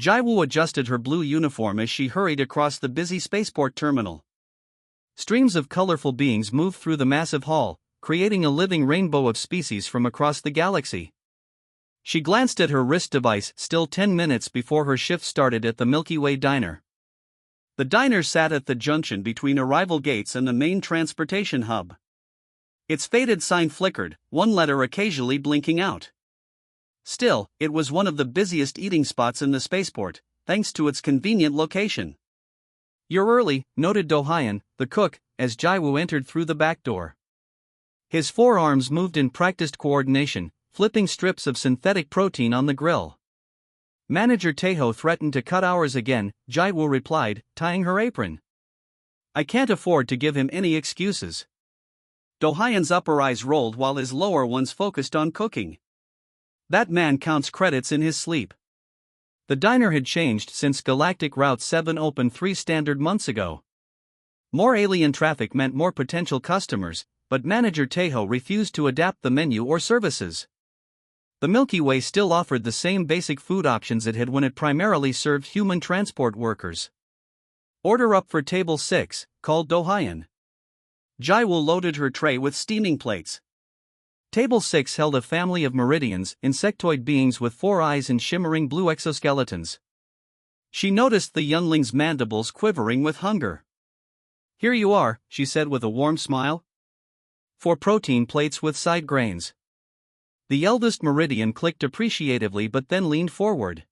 Jaiwoo adjusted her blue uniform as she hurried across the busy spaceport terminal. Streams of colorful beings moved through the massive hall, creating a living rainbow of species from across the galaxy. She glanced at her wrist device still 10 minutes before her shift started at the Milky Way diner. The diner sat at the junction between arrival gates and the main transportation hub. Its faded sign flickered, one letter occasionally blinking out. Still, it was one of the busiest eating spots in the spaceport, thanks to its convenient location. "You're early," noted Do-hyun, the cook, as Jaiwoo entered through the back door. His forearms moved in practiced coordination, flipping strips of synthetic protein on the grill. Manager Taeho threatened to cut hours again, Jaiwoo replied, tying her apron. "I can't afford to give him any excuses." Do-hyun's upper eyes rolled while his lower ones focused on cooking. That man counts credits in his sleep. The diner had changed since Galactic Route 7 opened 3 standard months ago. More alien traffic meant more potential customers, but Manager Taeho refused to adapt the menu or services. The Milky Way still offered the same basic food options it had when it primarily served human transport workers. "Order up for table 6, called Do-hyun. Jaiwoo loaded her tray with steaming plates. Table 6 held a family of meridians, insectoid beings with 4 eyes and shimmering blue exoskeletons. She noticed the youngling's mandibles quivering with hunger. "Here you are," she said with a warm smile. 4 protein plates with side grains. The eldest meridian clicked appreciatively but then leaned forward.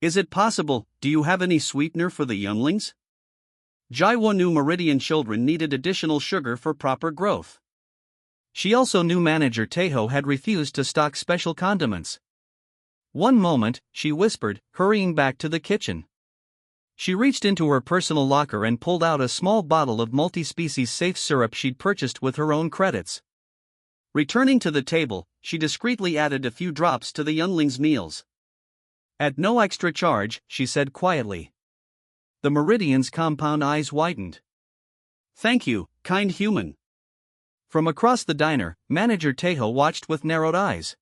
"Is it possible, do you have any sweetener for the younglings?" Jaiwoo knew meridian children needed additional sugar for proper growth. She also knew Manager Taeho had refused to stock special condiments. "One moment," she whispered, hurrying back to the kitchen. She reached into her personal locker and pulled out a small bottle of multi-species safe syrup she'd purchased with her own credits. Returning to the table, she discreetly added a few drops to the younglings' meals. "At no extra charge," she said quietly. The meridian's compound eyes widened. "Thank you, kind human." From across the diner, Manager Taeho watched with narrowed eyes.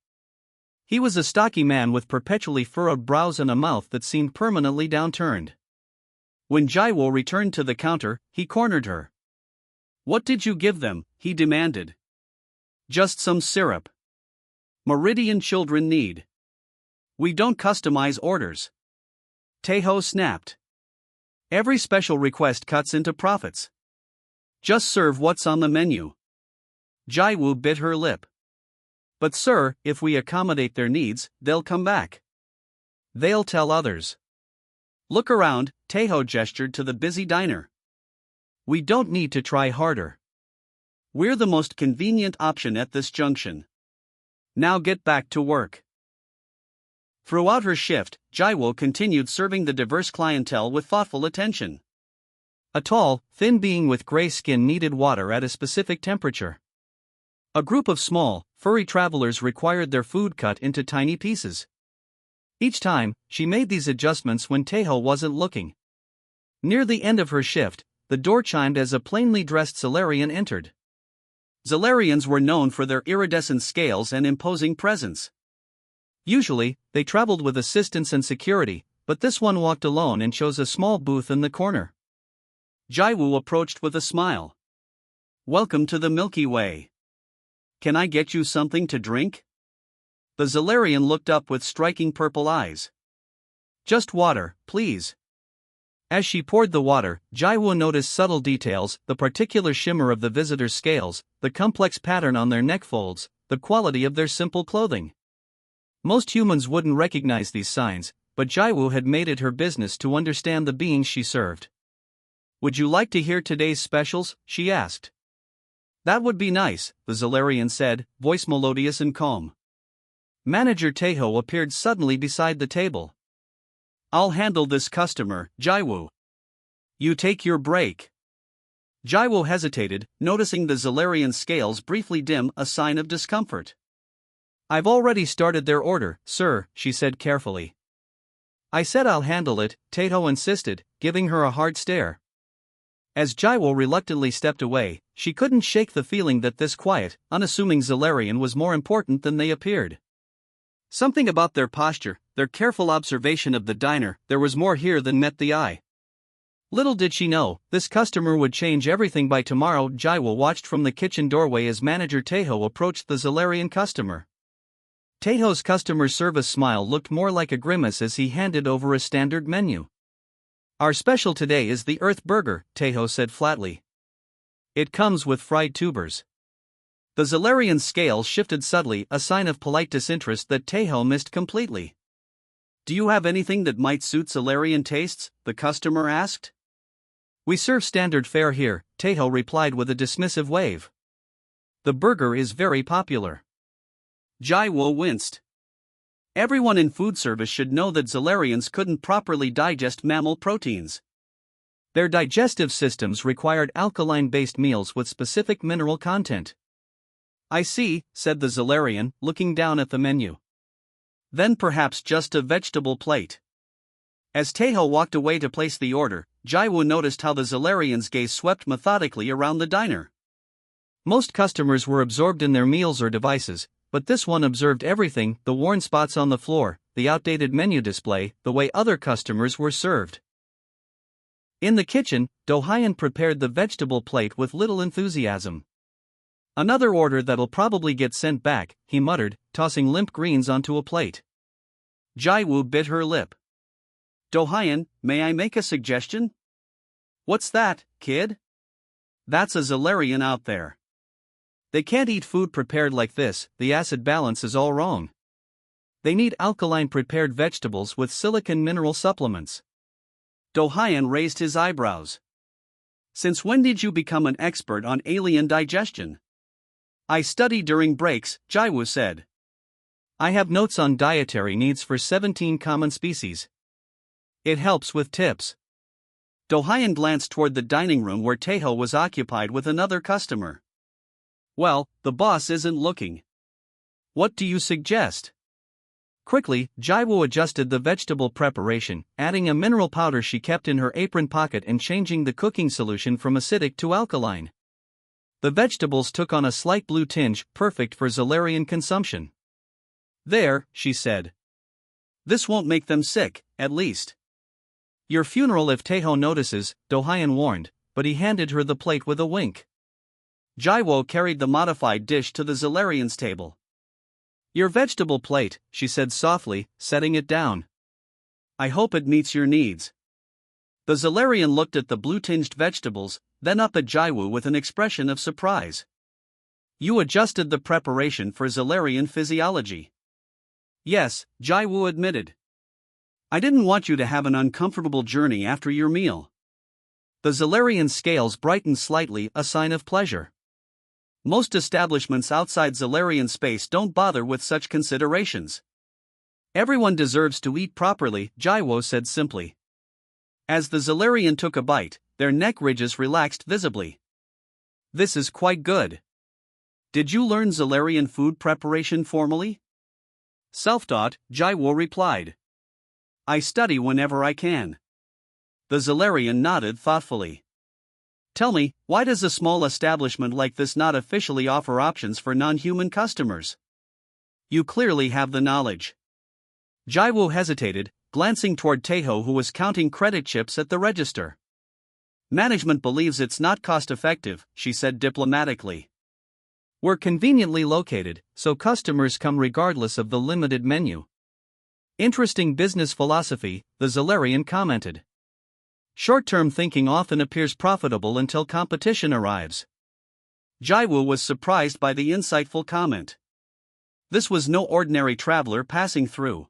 He was a stocky man with perpetually furrowed brows and a mouth that seemed permanently downturned. When Jaiwoo returned to the counter, he cornered her. "What did you give them?" he demanded. "Just some syrup. Meridian children need. We don't customize orders." Taeho snapped. "Every special request cuts into profits. Just serve what's on the menu." Jaiwoo bit her lip. "But sir, if we accommodate their needs, they'll come back. They'll tell others." "Look around," Taeho gestured to the busy diner. "We don't need to try harder. We're the most convenient option at this junction. Now get back to work." Throughout her shift, Jaiwoo continued serving the diverse clientele with thoughtful attention. A tall, thin being with gray skin needed water at a specific temperature. A group of small, furry travelers required their food cut into tiny pieces. Each time, she made these adjustments when Taeho wasn't looking. Near the end of her shift, the door chimed as a plainly dressed Zalarian entered. Zalarians were known for their iridescent scales and imposing presence. Usually, they traveled with assistants and security, but this one walked alone and chose a small booth in the corner. Jaiwoo approached with a smile. "Welcome to the Milky Way. Can I get you something to drink?" The Zalarian looked up with striking purple eyes. "Just water, please." As she poured the water, Jaiwoo noticed subtle details, the particular shimmer of the visitors' scales, the complex pattern on their neck folds, the quality of their simple clothing. Most humans wouldn't recognize these signs, but Jaiwoo had made it her business to understand the beings she served. "Would you like to hear today's specials?" she asked. "That would be nice," the Zalarian said, voice melodious and calm. Manager Taeho appeared suddenly beside the table. "I'll handle this customer, Jaiwoo. You take your break." Jaiwoo hesitated, noticing the Zalarian's scales briefly dim, a sign of discomfort. "I've already started their order, sir," she said carefully. "I said I'll handle it," Taeho insisted, giving her a hard stare. As Jaiwoo reluctantly stepped away, she couldn't shake the feeling that this quiet, unassuming Zalarian was more important than they appeared. Something about their posture, their careful observation of the diner, there was more here than met the eye. Little did she know, this customer would change everything by tomorrow. Jaiwo watched from the kitchen doorway as manager Taeho approached the Zalarian customer. Taeho's customer service smile looked more like a grimace as he handed over a standard menu. Our special today is the Earth Burger, Taeho said flatly. It comes with fried tubers. The Zalarian's scale shifted subtly, a sign of polite disinterest that Taeho missed completely. Do you have anything that might suit Zalarian tastes? The customer asked. We serve standard fare here, Taeho replied with a dismissive wave. The burger is very popular. Jaiwo winced. Everyone in food service should know that Zalarians couldn't properly digest mammal proteins. Their digestive systems required alkaline-based meals with specific mineral content. I see, said the Zalarian, looking down at the menu. Then perhaps just a vegetable plate. As Taeho walked away to place the order, Jaiwo noticed how the Zalarian's gaze swept methodically around the diner. Most customers were absorbed in their meals or devices, but this one observed everything: the worn spots on the floor, the outdated menu display, the way other customers were served. In the kitchen, Do-hyun prepared the vegetable plate with little enthusiasm. Another order that'll probably get sent back, he muttered, tossing limp greens onto a plate. Jaiwo bit her lip. Do-hyun, may I make a suggestion? What's that, kid? That's a Zalarian out there. They can't eat food prepared like this, the acid balance is all wrong. They need alkaline prepared vegetables with silicon mineral supplements. Do-hyun raised his eyebrows. Since when did you become an expert on alien digestion? I study during breaks, Jaiwo said. I have notes on dietary needs for 17 common species. It helps with tips. Do-hyun glanced toward the dining room where Taeho was occupied with another customer. Well, the boss isn't looking. What do you suggest? Quickly, Jaiwo adjusted the vegetable preparation, adding a mineral powder she kept in her apron pocket and changing the cooking solution from acidic to alkaline. The vegetables took on a slight blue tinge, perfect for Zalarian consumption. There, she said. This won't make them sick, at least. Your funeral if Taeho notices, Do-hyun warned, but he handed her the plate with a wink. Jaiwo carried the modified dish to the Zalarian's table. Your vegetable plate, she said softly, setting it down. I hope it meets your needs. The Zalarian looked at the blue-tinged vegetables, then up at Jaiwo with an expression of surprise. You adjusted the preparation for Zalarian physiology. Yes, Jaiwo admitted. I didn't want you to have an uncomfortable journey after your meal. The Zalarian's scales brightened slightly, a sign of pleasure. Most establishments outside Zalarian space don't bother with such considerations. Everyone deserves to eat properly, Jaiwo said simply. As the Zalarian took a bite, their neck ridges relaxed visibly. This is quite good. Did you learn Zalarian food preparation formally? Self-taught, Jaiwo replied. I study whenever I can. The Zalarian nodded thoughtfully. Tell me, why does a small establishment like this not officially offer options for non-human customers? You clearly have the knowledge. Jaiwo hesitated, glancing toward Taeho who was counting credit chips at the register. Management believes it's not cost-effective, she said diplomatically. We're conveniently located, so customers come regardless of the limited menu. Interesting business philosophy, the Zalarian commented. Short-term thinking often appears profitable until competition arrives. Jaiwo was surprised by the insightful comment. This was no ordinary traveler passing through.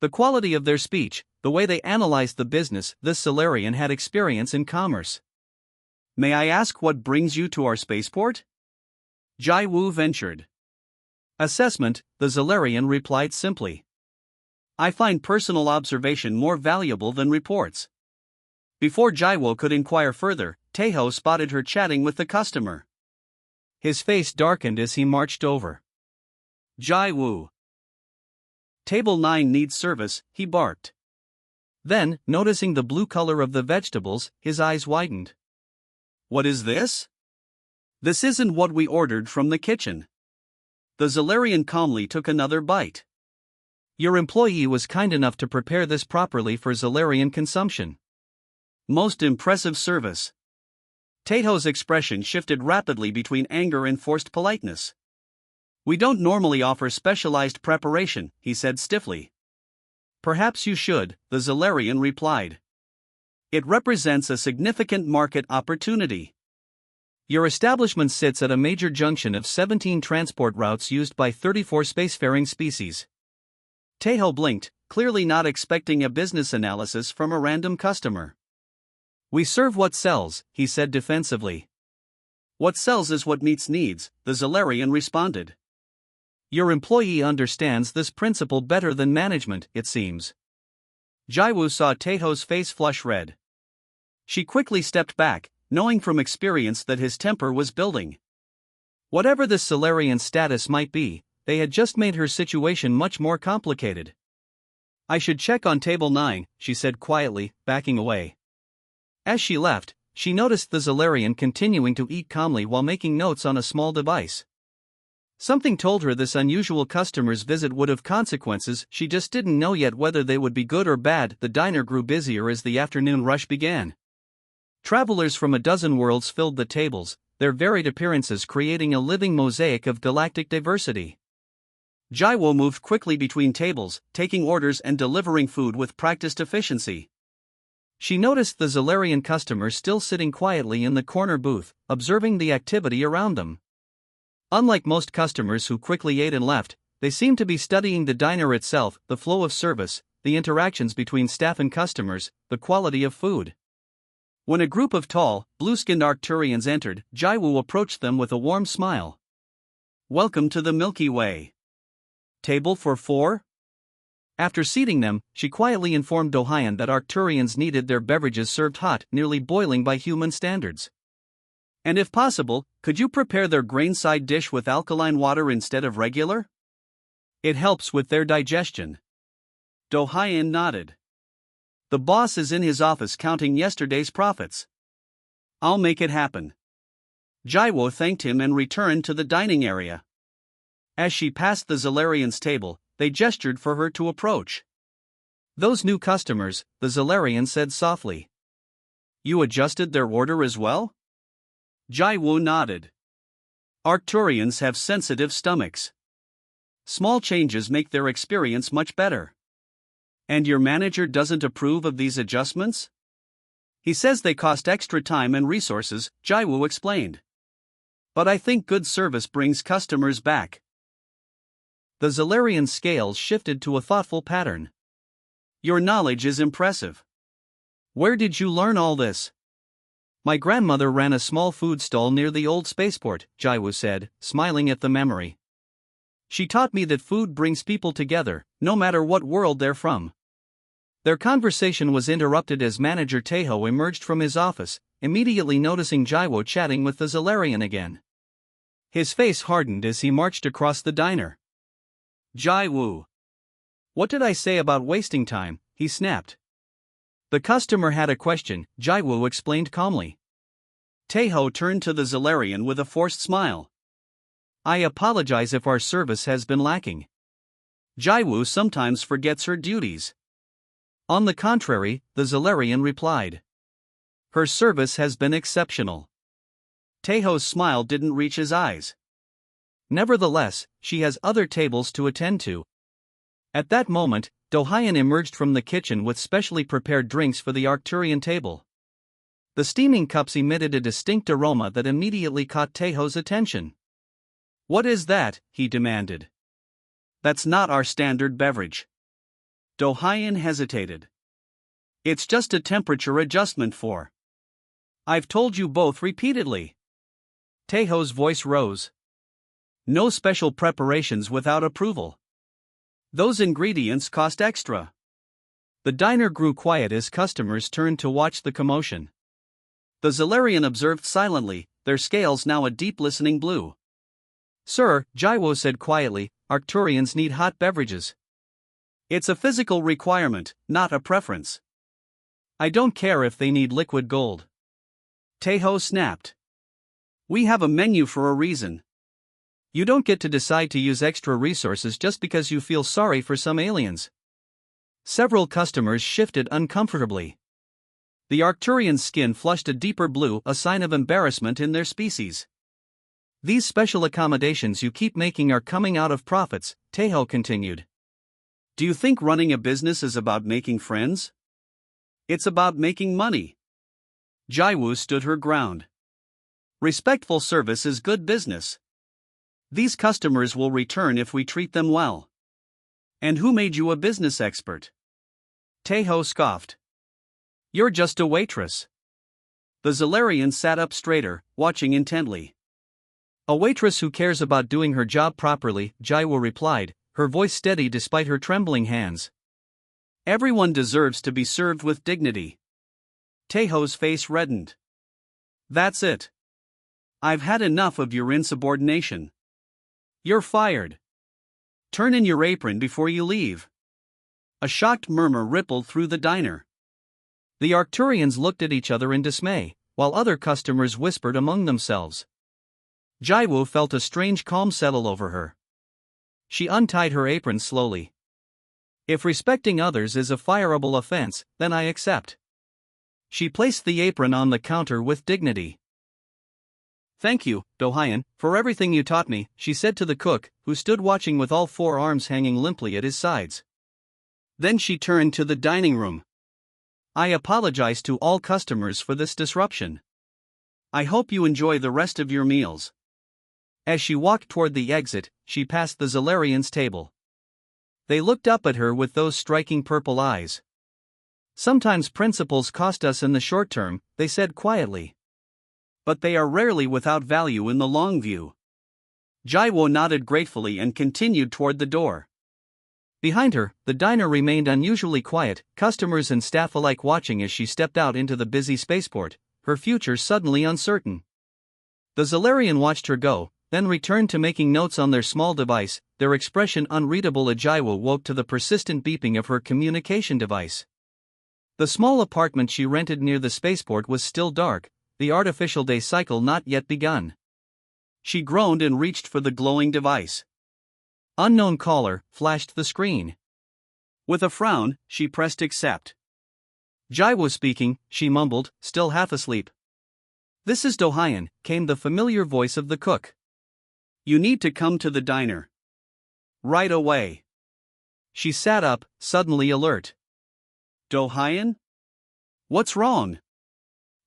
The quality of their speech, the way they analyzed the business, this Zalarian had experience in commerce. May I ask what brings you to our spaceport? Jaiwo ventured. Assessment, the Zalarian replied simply. I find personal observation more valuable than reports. Before Jaiwo could inquire further, Taeho spotted her chatting with the customer. His face darkened as he marched over. Jaiwo. Table 9 needs service, he barked. Then, noticing the blue color of the vegetables, his eyes widened. What is this? This isn't what we ordered from the kitchen. The Zalarian calmly took another bite. Your employee was kind enough to prepare this properly for Zalarian consumption. Most impressive service. Tato's expression shifted rapidly between anger and forced politeness. We don't normally offer specialized preparation, he said stiffly. Perhaps you should, the Zalarian replied. It represents a significant market opportunity. Your establishment sits at a major junction of 17 transport routes used by 34 spacefaring species. Tato blinked, clearly not expecting a business analysis from a random customer. We serve what sells, he said defensively. What sells is what meets needs, the Zalarian responded. Your employee understands this principle better than management, it seems. Jaiwoo saw Tato's face flush red. She quickly stepped back, knowing from experience that his temper was building. Whatever this Zalarian status might be, they had just made her situation much more complicated. I should check on table 9, she said quietly, backing away. As she left, she noticed the Zalarian continuing to eat calmly while making notes on a small device. Something told her this unusual customer's visit would have consequences, she just didn't know yet whether they would be good or bad. The diner grew busier as the afternoon rush began. Travelers from a dozen worlds filled the tables, their varied appearances creating a living mosaic of galactic diversity. Jaiwoo moved quickly between tables, taking orders and delivering food with practiced efficiency. She noticed the Zalarian customers still sitting quietly in the corner booth, observing the activity around them. Unlike most customers who quickly ate and left, they seemed to be studying the diner itself, the flow of service, the interactions between staff and customers, the quality of food. When a group of tall, blue-skinned Arcturians entered, Jaiwoo approached them with a warm smile. Welcome to the Milky Way. Table for 4? After seating them, she quietly informed Dohyun that Arcturians needed their beverages served hot, nearly boiling by human standards. And if possible, could you prepare their grain-side dish with alkaline water instead of regular? It helps with their digestion. Dohyun nodded. The boss is in his office counting yesterday's profits. I'll make it happen. Jaiwoo thanked him and returned to the dining area. As she passed the Zalarian's table, they gestured for her to approach. Those new customers, the Zalarian said softly. You adjusted their order as well? Jaiwoo nodded. Arcturians have sensitive stomachs. Small changes make their experience much better. And your manager doesn't approve of these adjustments? He says they cost extra time and resources, Jaiwoo explained. But I think good service brings customers back. The Zalarian's scales shifted to a thoughtful pattern. Your knowledge is impressive. Where did you learn all this? My grandmother ran a small food stall near the old spaceport, Jaiwoo said, smiling at the memory. She taught me that food brings people together, no matter what world they're from. Their conversation was interrupted as manager Tato emerged from his office, immediately noticing Jaiwoo chatting with the Zalarian again. His face hardened as he marched across the diner. Jaiwoo. What did I say about wasting time? He snapped. The customer had a question, Jaiwoo explained calmly. Tato turned to the Zalarian with a forced smile. I apologize if our service has been lacking. Jaiwoo sometimes forgets her duties. On the contrary, the Zalarian replied. Her service has been exceptional. Taho's smile didn't reach his eyes. Nevertheless, she has other tables to attend to. At that moment, Dohyun emerged from the kitchen with specially prepared drinks for the Arcturian table. The steaming cups emitted a distinct aroma that immediately caught Taho's attention. What is that? He demanded. That's not our standard beverage. Dohyun hesitated. It's just a temperature adjustment for. I've told you both repeatedly. Taho's voice rose. No special preparations without approval. Those ingredients cost extra. The diner grew quiet as customers turned to watch the commotion. The Zalarian observed silently, their scales now a deep listening blue. Sir, Jaiwoo said quietly, Arcturians need hot beverages. It's a physical requirement, not a preference. I don't care if they need liquid gold. Taho snapped. We have a menu for a reason. You don't get to decide to use extra resources just because you feel sorry for some aliens. Several customers shifted uncomfortably. The Arcturian's skin flushed a deeper blue, a sign of embarrassment in their species. These special accommodations you keep making are coming out of profits, Tejo continued. Do you think running a business is about making friends? It's about making money. Jaiwu stood her ground. Respectful service is good business. These customers will return if we treat them well. And who made you a business expert? Tejo scoffed. You're just a waitress. The Zalarian sat up straighter, watching intently. A waitress who cares about doing her job properly, Jaiwu replied, her voice steady despite her trembling hands. Everyone deserves to be served with dignity. Tejo's face reddened. That's it. I've had enough of your insubordination. You're fired. Turn in your apron before you leave. A shocked murmur rippled through the diner. The Arcturians looked at each other in dismay, while other customers whispered among themselves. Jaiwu felt a strange calm settle over her. She untied her apron slowly. If respecting others is a fireable offense, then I accept. She placed the apron on the counter with dignity. Thank you, Dohayan, for everything you taught me, she said to the cook, who stood watching with all four arms hanging limply at his sides. Then she turned to the dining room. I apologize to all customers for this disruption. I hope you enjoy the rest of your meals. As she walked toward the exit, she passed the Zalarian's table. They looked up at her with those striking purple eyes. Sometimes principles cost us in the short term, they said quietly. But they are rarely without value in the long view. Jaiwo nodded gratefully and continued toward the door. Behind her, the diner remained unusually quiet, customers and staff alike watching as she stepped out into the busy spaceport, her future suddenly uncertain. The Zalarian watched her go, then returned to making notes on their small device, their expression unreadable. Jaiwo woke to the persistent beeping of her communication device. The small apartment she rented near the spaceport was still dark, the artificial day cycle not yet begun. She groaned and reached for the glowing device. Unknown caller flashed the screen. With a frown, she pressed accept. Jaiwo speaking, she mumbled, still half asleep. This is Dohayan, came the familiar voice of the cook. You need to come to the diner. Right away. She sat up, suddenly alert. Dohayan? What's wrong?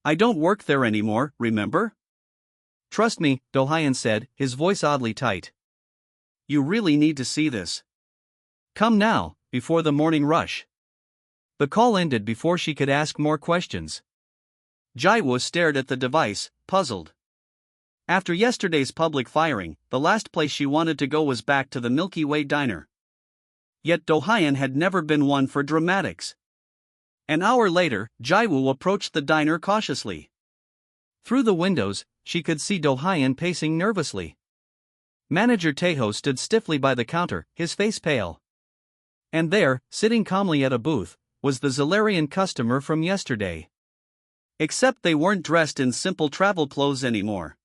I don't work there anymore, remember? Trust me, Dohayan said, his voice oddly tight. You really need to see this. Come now, before the morning rush. The call ended before she could ask more questions. Jaiwo stared at the device, puzzled. After yesterday's public firing, the last place she wanted to go was back to the Milky Way diner. Yet Dohayan had never been one for dramatics. An hour later, Jaiwo approached the diner cautiously. Through the windows, she could see Dohayan pacing nervously. Manager Tejo stood stiffly by the counter, his face pale. And there, sitting calmly at a booth, was the Zalarian customer from yesterday. Except they weren't dressed in simple travel clothes anymore.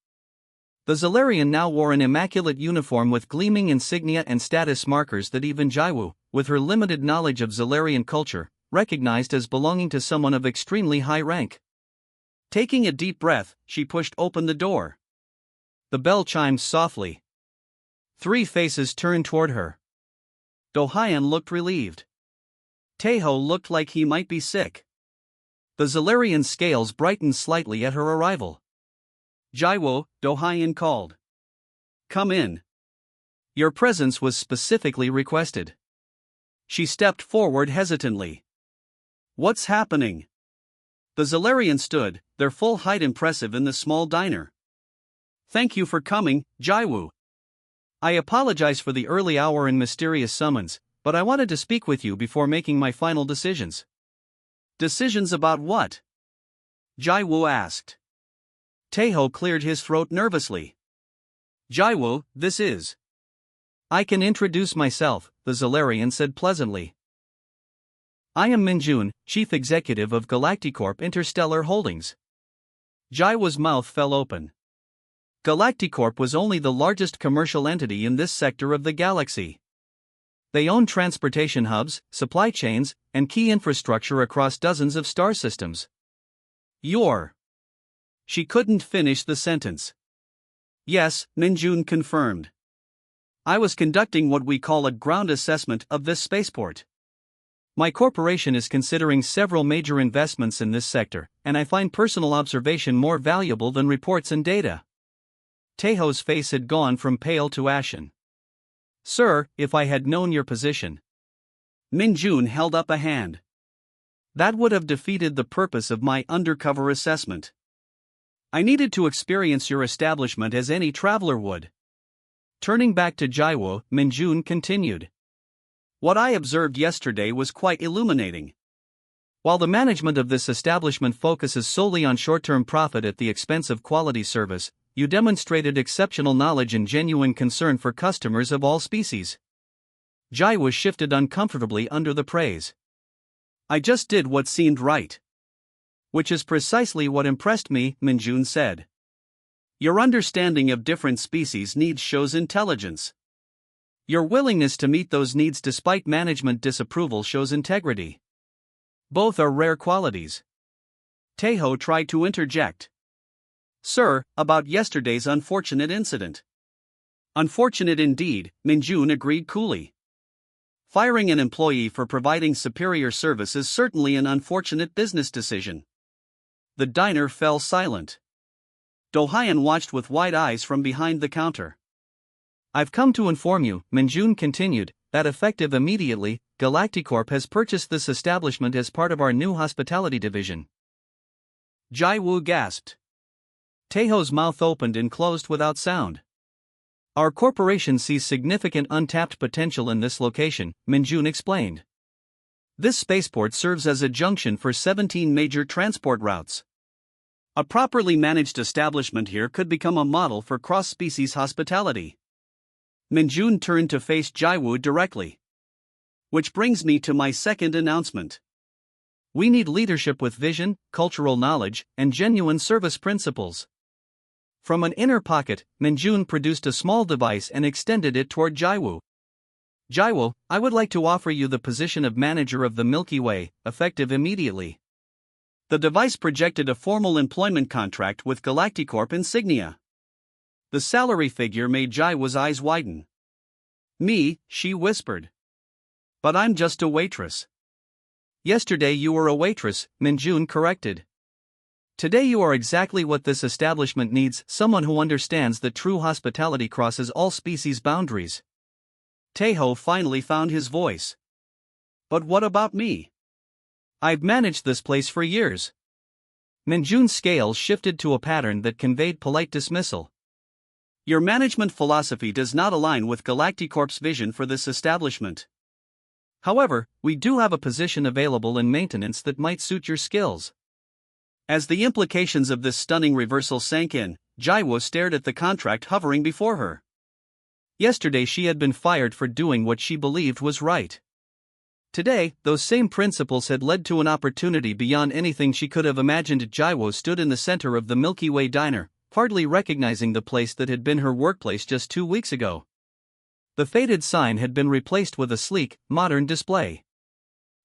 The Zalarian now wore an immaculate uniform with gleaming insignia and status markers that even Jaiwo, with her limited knowledge of Zalarian culture, recognized as belonging to someone of extremely high rank. Taking a deep breath, she pushed open the door. The bell chimed softly. 3 faces turned toward her. Dohayan looked relieved. Tejo looked like he might be sick. The Zalarian's scales brightened slightly at her arrival. Jaiwo, Dohayan called. Come in. Your presence was specifically requested. She stepped forward hesitantly. What's happening? The Zalarian stood, their full height impressive in the small diner. Thank you for coming, Jaiwo. I apologize for the early hour and mysterious summons, but I wanted to speak with you before making my final decisions. Decisions about what? Jaiwo asked. Tejo cleared his throat nervously. Jaiwo, this is. I can introduce myself, the Zalarian said pleasantly. I am Minjun, Chief Executive of Galacticorp Interstellar Holdings. Jaiwo's mouth fell open. Galacticorp was only the largest commercial entity in this sector of the galaxy. They own transportation hubs, supply chains, and key infrastructure across dozens of star systems. Your. She couldn't finish the sentence. Yes, Minjun confirmed. I was conducting what we call a ground assessment of this spaceport. My corporation is considering several major investments in this sector, and I find personal observation more valuable than reports and data. Taeho's face had gone from pale to ashen. Sir, if I had known your position. Minjun held up a hand. That would have defeated the purpose of my undercover assessment. I needed to experience your establishment as any traveler would. Turning back to Jaiwo, Minjun continued. What I observed yesterday was quite illuminating. While the management of this establishment focuses solely on short-term profit at the expense of quality service, you demonstrated exceptional knowledge and genuine concern for customers of all species. Jaiwo shifted uncomfortably under the praise. I just did what seemed right. Which is precisely what impressed me, Minjun said. Your understanding of different species' needs shows intelligence. Your willingness to meet those needs despite management disapproval shows integrity. Both are rare qualities. Taeho tried to interject. Sir, about yesterday's unfortunate incident. Unfortunate indeed, Minjun agreed coolly. Firing an employee for providing superior service is certainly an unfortunate business decision. The diner fell silent. Do-hyun watched with wide eyes from behind the counter. I've come to inform you, Minjun continued, that effective immediately, Galacticorp has purchased this establishment as part of our new hospitality division. Jaiwoo gasped. Taeho's mouth opened and closed without sound. Our corporation sees significant untapped potential in this location, Minjun explained. This spaceport serves as a junction for 17 major transport routes. A properly managed establishment here could become a model for cross-species hospitality. Minjun turned to face Jaiwoo directly. Which brings me to my second announcement. We need leadership with vision, cultural knowledge, and genuine service principles. From an inner pocket, Minjun produced a small device and extended it toward Jaiwoo. Jaiwoo, I would like to offer you the position of manager of the Milky Way, effective immediately. The device projected a formal employment contract with Galacticorp insignia. The salary figure made Jaiwoo's eyes widen. Me, she whispered. But I'm just a waitress. Yesterday you were a waitress, Minjun corrected. Today you are exactly what this establishment needs, someone who understands that true hospitality crosses all species boundaries. Taeho finally found his voice. But what about me? I've managed this place for years. Minjun's scales shifted to a pattern that conveyed polite dismissal. Your management philosophy does not align with Galacticorp's vision for this establishment. However, we do have a position available in maintenance that might suit your skills. As the implications of this stunning reversal sank in, Jaiwoo stared at the contract hovering before her. Yesterday she had been fired for doing what she believed was right. Today, those same principles had led to an opportunity beyond anything she could have imagined. Jaiwoo stood in the center of the Milky Way diner, hardly recognizing the place that had been her workplace just 2 weeks ago. The faded sign had been replaced with a sleek, modern display.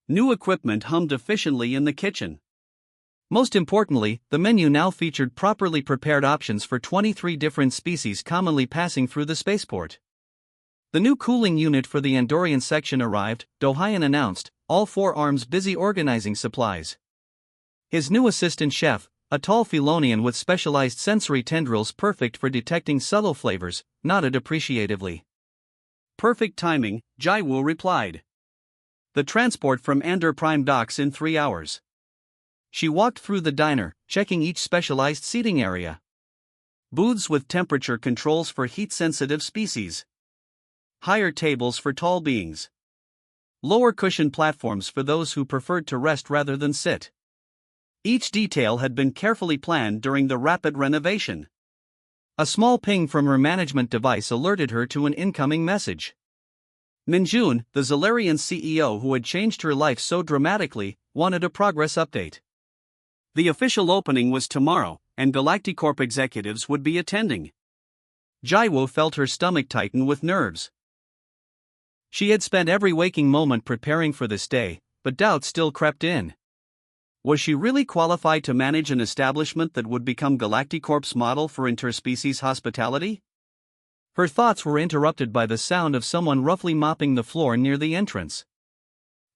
New equipment hummed efficiently in the kitchen. Most importantly, the menu now featured properly prepared options for 23 different species commonly passing through the spaceport. The new cooling unit for the Andorian section arrived, Do-hyun announced, all 4 arms busy organizing supplies. His new assistant chef, a tall Phelonian with specialized sensory tendrils perfect for detecting subtle flavors, nodded appreciatively. Perfect timing, Jaiwoo replied. The transport from Andor Prime docks in 3 hours. She walked through the diner, checking each specialized seating area. Booths with temperature controls for heat-sensitive species. Higher tables for tall beings. Lower cushion platforms for those who preferred to rest rather than sit. Each detail had been carefully planned during the rapid renovation. A small ping from her management device alerted her to an incoming message. Minjun, the Zalarian CEO who had changed her life so dramatically, wanted a progress update. The official opening was tomorrow, and Galacticorp executives would be attending. Jaiwo felt her stomach tighten with nerves. She had spent every waking moment preparing for this day, but doubt still crept in. Was she really qualified to manage an establishment that would become Galacticorp's model for interspecies hospitality? Her thoughts were interrupted by the sound of someone roughly mopping the floor near the entrance.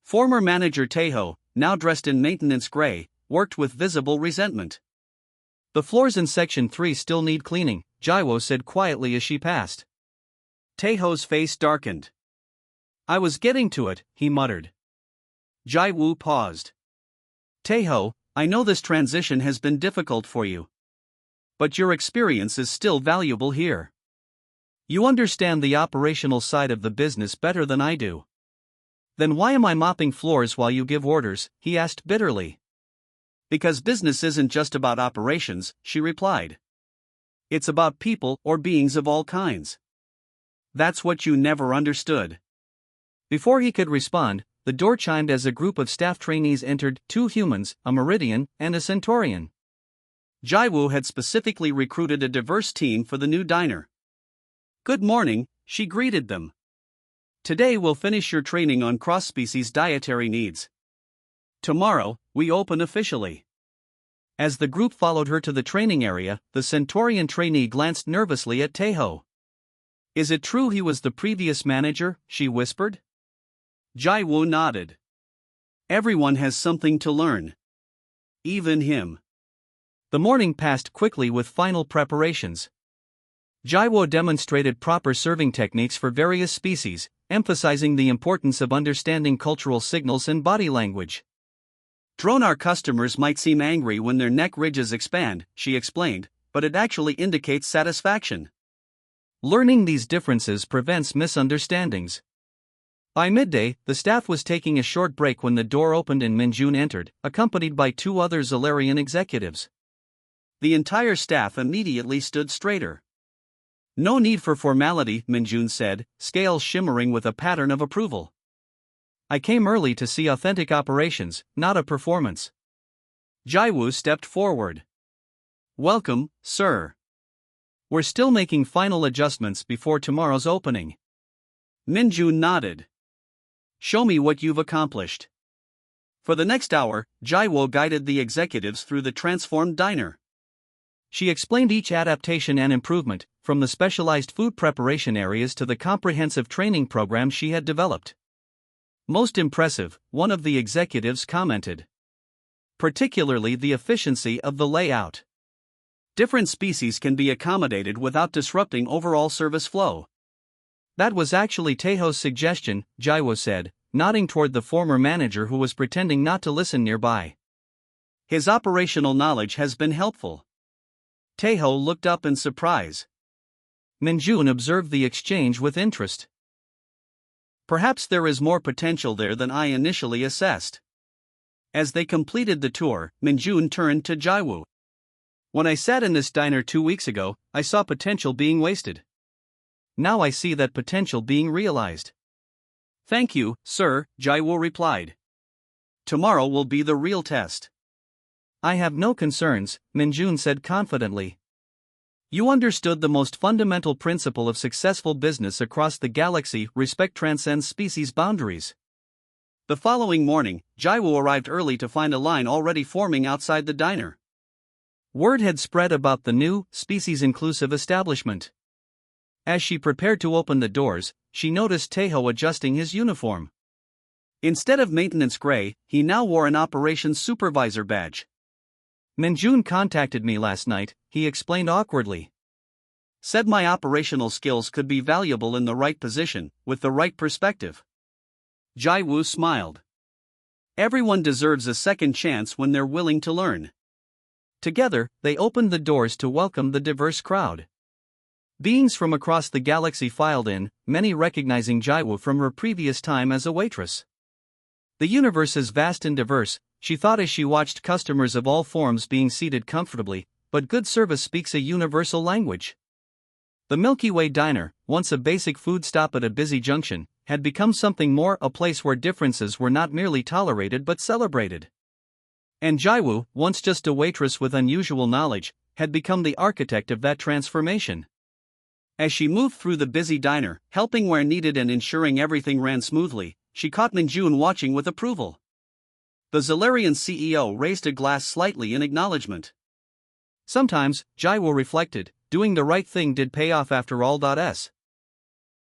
Former manager Teiho, now dressed in maintenance gray, worked with visible resentment. "The floors in Section 3 still need cleaning," Jaiwo said quietly as she passed. Teiho's face darkened. "I was getting to it," he muttered. Jaiwo paused. "Teiho, I know this transition has been difficult for you. But your experience is still valuable here. You understand the operational side of the business better than I do." "Then why am I mopping floors while you give orders?" he asked bitterly. "Because business isn't just about operations," she replied. "It's about people or beings of all kinds. That's what you never understood." Before he could respond, the door chimed as a group of staff trainees entered, 2 humans, a Meridian, and a Centaurian. Jaiwo had specifically recruited a diverse team for the new diner. "Good morning," she greeted them. "Today we'll finish your training on cross-species dietary needs. Tomorrow, we open officially." As the group followed her to the training area, the Centaurian trainee glanced nervously at Teiho. "Is it true he was the previous manager?" she whispered. Jaiwo nodded. "Everyone has something to learn. Even him." The morning passed quickly with final preparations. Jaiwo demonstrated proper serving techniques for various species, emphasizing the importance of understanding cultural signals and body language. "Dronar customers might seem angry when their neck ridges expand," she explained, "but it actually indicates satisfaction. Learning these differences prevents misunderstandings." By midday, the staff was taking a short break when the door opened and Minjun entered, accompanied by 2 other Zalarian executives. The entire staff immediately stood straighter. "No need for formality," Minjun said, scales shimmering with a pattern of approval. "I came early to see authentic operations, not a performance." Jaiwo stepped forward. "Welcome, sir. We're still making final adjustments before tomorrow's opening." Minjun nodded. "Show me what you've accomplished." For the next hour, Jaiwo guided the executives through the transformed diner. She explained each adaptation and improvement, from the specialized food preparation areas to the comprehensive training program she had developed. "Most impressive," one of the executives commented. "Particularly the efficiency of the layout. Different species can be accommodated without disrupting overall service flow." "That was actually Teiho's suggestion," Jaiwo said, nodding toward the former manager who was pretending not to listen nearby. "His operational knowledge has been helpful." Teiho looked up in surprise. Minjun observed the exchange with interest. "Perhaps there is more potential there than I initially assessed." As they completed the tour, Minjun turned to Jaiwo. "When I sat in this diner 2 weeks ago, I saw potential being wasted. Now I see that potential being realized." "Thank you, sir," Jaiwo replied. "Tomorrow will be the real test." "I have no concerns," Minjun said confidently. "You understood the most fundamental principle of successful business across the galaxy: respect transcends species boundaries." The following morning, Jaiwo arrived early to find a line already forming outside the diner. Word had spread about the new, species-inclusive establishment. As she prepared to open the doors, she noticed Teiho adjusting his uniform. Instead of maintenance gray, he now wore an operations supervisor badge. "Minjun contacted me last night," he explained awkwardly. "Said my operational skills could be valuable in the right position, with the right perspective." Jaiwo smiled. "Everyone deserves a second chance when they're willing to learn." Together, they opened the doors to welcome the diverse crowd. Beings from across the galaxy filed in, many recognizing Jaiwo from her previous time as a waitress. The universe is vast and diverse, she thought as she watched customers of all forms being seated comfortably, but good service speaks a universal language. The Milky Way Diner, once a basic food stop at a busy junction, had become something more, a place where differences were not merely tolerated but celebrated. And Jaiwo, once just a waitress with unusual knowledge, had become the architect of that transformation. As she moved through the busy diner, helping where needed and ensuring everything ran smoothly, she caught Minjun watching with approval. The Zalarian CEO raised a glass slightly in acknowledgement. Sometimes, Jaiwo reflected, doing the right thing did pay off after all. S.